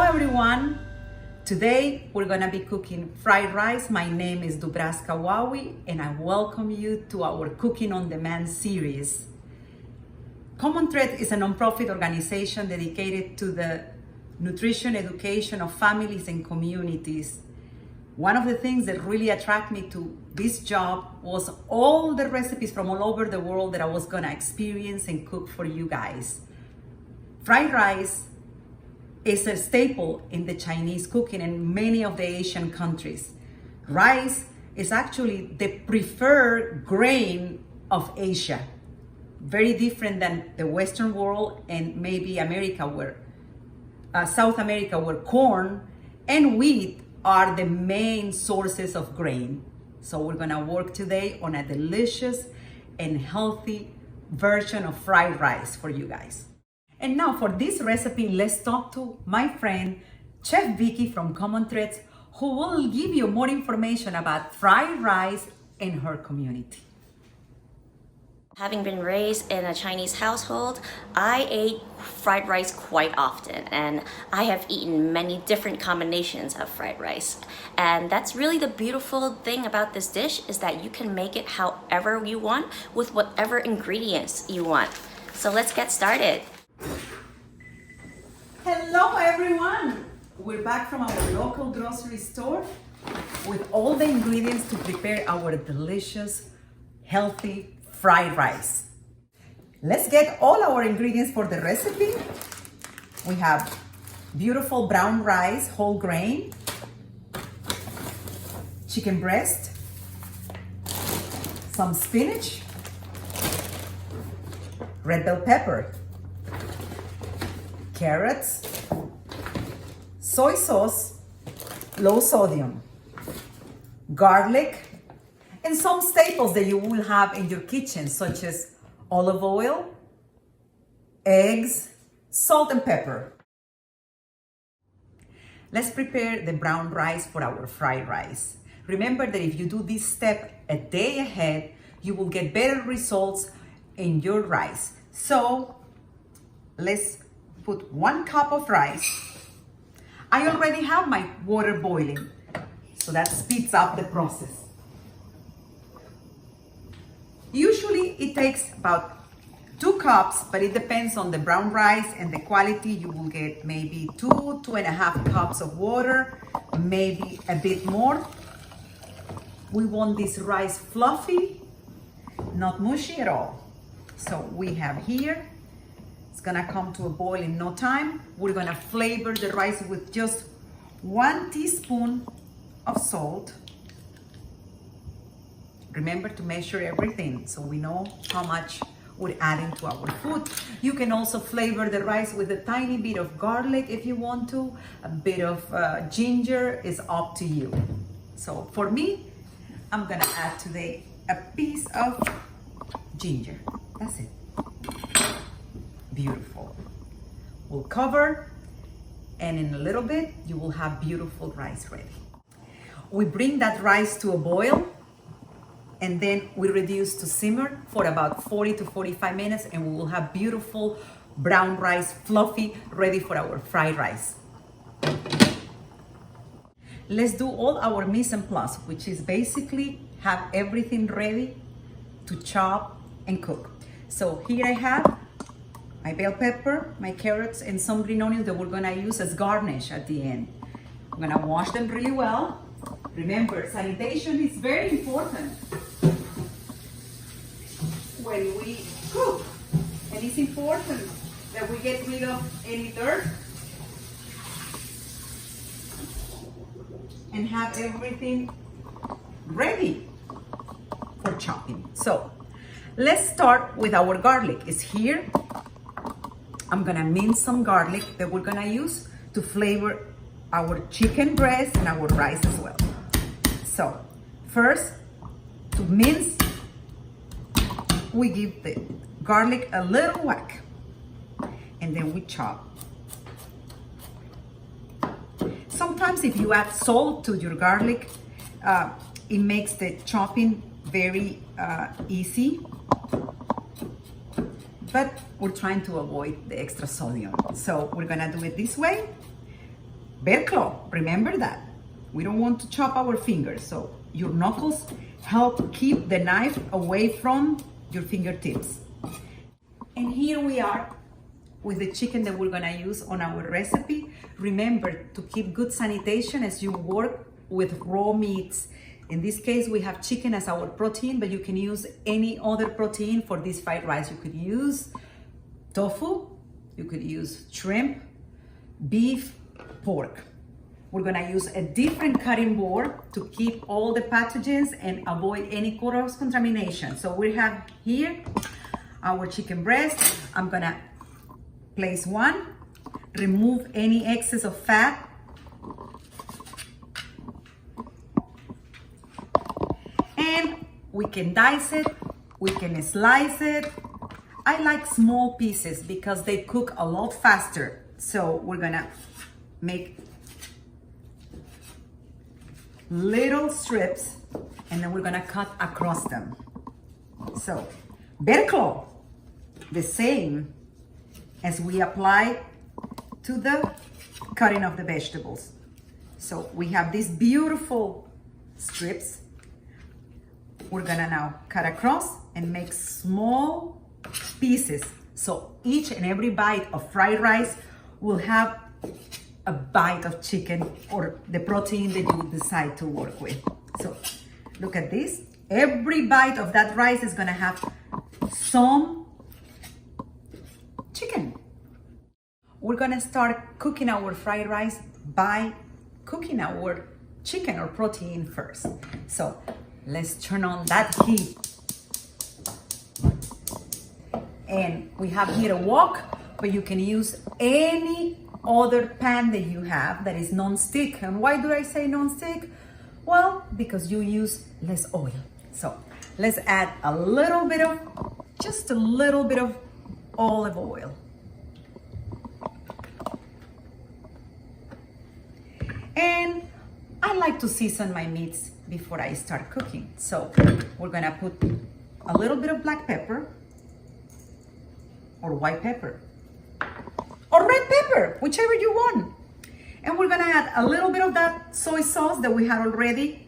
everyone. Today we're gonna be cooking fried rice. My name is Dubraska Wawi and I welcome you to our Cooking on Demand series. Common Thread is a nonprofit organization dedicated to the nutrition education of families and communities. One of the things that really attracted me to this job was all the recipes from all over the world that I was gonna experience and cook for you guys. Fried rice is a staple in the Chinese cooking and many of the Asian countries. Rice is actually the preferred grain of Asia. Very different than the Western world and maybe America South America, where corn and wheat are the main sources of grain. So we're gonna work today on a delicious and healthy version of fried rice for you guys. And now for this recipe, let's talk to my friend, Chef Vicky from Common Threads, who will give you more information about fried rice in her community. Having been raised in a Chinese household, I ate fried rice quite often, and I have eaten many different combinations of fried rice. And that's really the beautiful thing about this dish, is that you can make it however you want with whatever ingredients you want. So let's get started. Hello everyone! We're back from our local grocery store with all the ingredients to prepare our delicious, healthy fried rice. Let's get all our ingredients for the recipe. We have beautiful brown rice, whole grain, chicken breast, some spinach, red bell pepper, carrots, soy sauce, low sodium, garlic, and some staples that you will have in your kitchen, such as olive oil, eggs, salt and pepper. Let's prepare the brown rice for our fried rice. Remember that if you do this step a day ahead, you will get better results in your rice. So let's put 1 cup of rice. I already have my water boiling, so that speeds up the process. Usually it takes about 2 cups, but it depends on the brown rice and the quality. You will get maybe 2.5 cups of water, maybe a bit more. We want this rice fluffy, not mushy at all. So we have here, it's gonna come to a boil in no time. We're gonna flavor the rice with just 1 teaspoon of salt. Remember to measure everything so we know how much we're adding to our food. You can also flavor the rice with a tiny bit of garlic if you want to. A bit of ginger is up to you. So for me, I'm gonna add today a piece of ginger. That's it. Beautiful. We'll cover, and in a little bit you will have beautiful rice ready. We bring that rice to a boil, and then we reduce to simmer for about 40 to 45 minutes, and we will have beautiful brown rice, fluffy, ready for our fried rice. Let's do all our mise en place, which is basically have everything ready to chop and cook. So here I have my bell pepper, my carrots, and some green onions that we're gonna use as garnish at the end. I'm gonna wash them really well. Remember, sanitation is very important when we cook. And it's important that we get rid of any dirt and have everything ready for chopping. So let's start with our garlic. It's here. I'm gonna mince some garlic that we're gonna use to flavor our chicken breast and our rice as well. So first, to mince, we give the garlic a little whack and then we chop. Sometimes if you add salt to your garlic, it makes the chopping very easy. But we're trying to avoid the extra sodium. So we're gonna do it this way. bare claw, remember that. We don't want to chop our fingers, so your knuckles help keep the knife away from your fingertips. And here we are with the chicken that we're gonna use on our recipe. Remember to keep good sanitation as you work with raw meats. In this case, we have chicken as our protein, but you can use any other protein for this fried rice. You could use tofu, you could use shrimp, beef, pork. We're gonna use a different cutting board to keep all the pathogens and avoid any cross contamination. So we have here our chicken breast. I'm gonna place one, remove any excess of fat. And we can dice it, we can slice it. I like small pieces because they cook a lot faster. So we're gonna make little strips and then we're gonna cut across them. So, bare claw, the same as we apply to the cutting of the vegetables. So we have these beautiful strips. We're gonna now cut across and make small pieces. So each and every bite of fried rice will have a bite of chicken or the protein that you decide to work with. So look at this. Every bite of that rice is gonna have some chicken. We're gonna start cooking our fried rice by cooking our chicken or protein first. So let's turn on that heat. And we have here a wok, but you can use any other pan that you have that is non-stick. And why do I say non-stick? Well, because you use less oil. So let's add just a little bit of olive oil. And I like to season my meats before I start cooking. So we're gonna put a little bit of black pepper or white pepper or red pepper, whichever you want. And we're gonna add a little bit of that soy sauce that we had already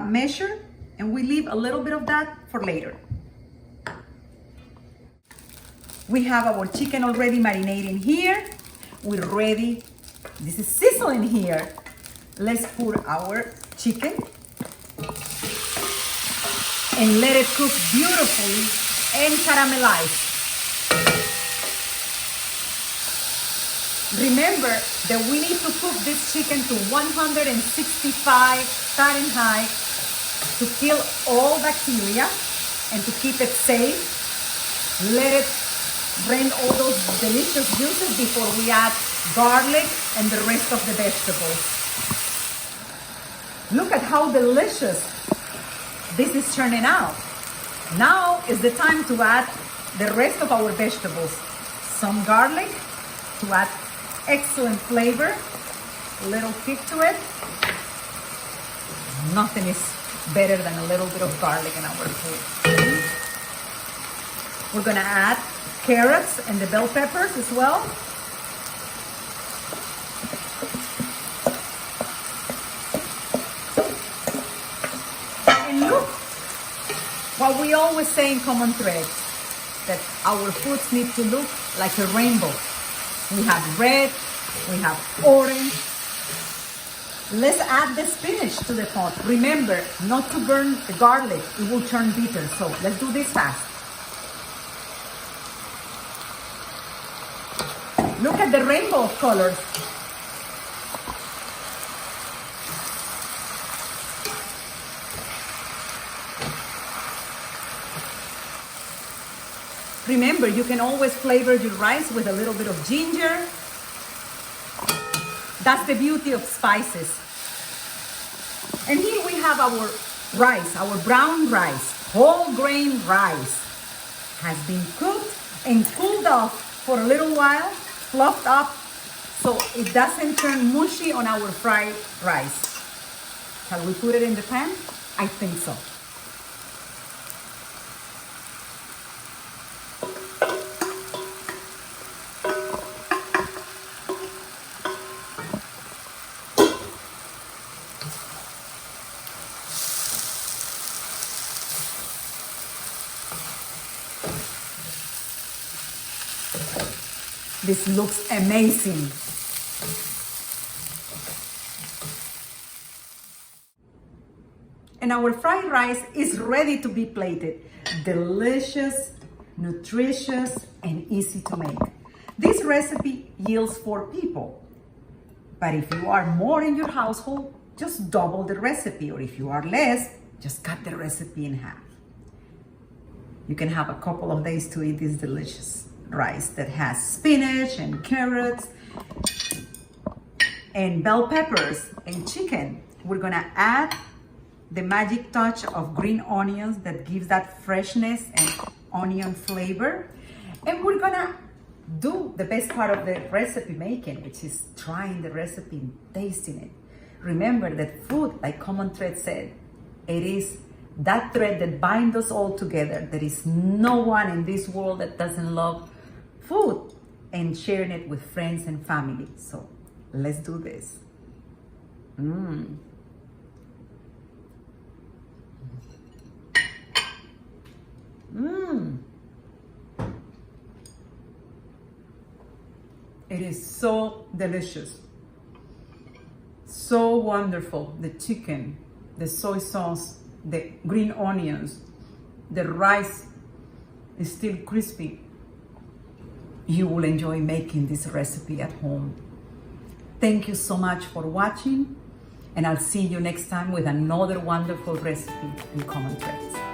measured, and we leave a little bit of that for later. We have our chicken already marinating here. We're ready. This is sizzling here. Let's put our chicken and let it cook beautifully and caramelize. Remember that we need to cook this chicken to 165 Fahrenheit to kill all bacteria and to keep it safe. Let it drain all those delicious juices before we add garlic and the rest of the vegetables. Look at how delicious this is turning out. Now is the time to add the rest of our vegetables. Some garlic to add excellent flavor, a little kick to it. Nothing is better than a little bit of garlic in our food. We're gonna add carrots and the bell peppers as well. And look, what we always say in Common Thread, that our foods need to look like a rainbow. We have red, we have orange. Let's add the spinach to the pot. Remember not to burn the garlic, it will turn bitter. So let's do this fast. Look at the rainbow of colors. Remember, you can always flavor your rice with a little bit of ginger. That's the beauty of spices. And here we have our rice, our brown rice, whole grain rice. Has been cooked and cooled off for a little while, fluffed up, so it doesn't turn mushy on our fried rice. Shall we put it in the pan? I think so. This looks amazing. And our fried rice is ready to be plated. Delicious, nutritious, and easy to make. This recipe yields 4 people. But if you are more in your household, just double the recipe. Or if you are less, just cut the recipe in half. You can have a couple of days to eat this delicious rice that has spinach and carrots and bell peppers and chicken. We're gonna add the magic touch of green onions that gives that freshness and onion flavor. And we're gonna do the best part of the recipe making, which is trying the recipe and tasting it. Remember that food, like Common Thread said, it is that thread that binds us all together. There is no one in this world that doesn't love food and sharing it with friends and family. So let's do this. It is so delicious, so wonderful. The chicken, the soy sauce, the green onions, the rice is still crispy. You will enjoy making this recipe at home. Thank you so much for watching, and I'll see you next time with another wonderful recipe in Common Threads.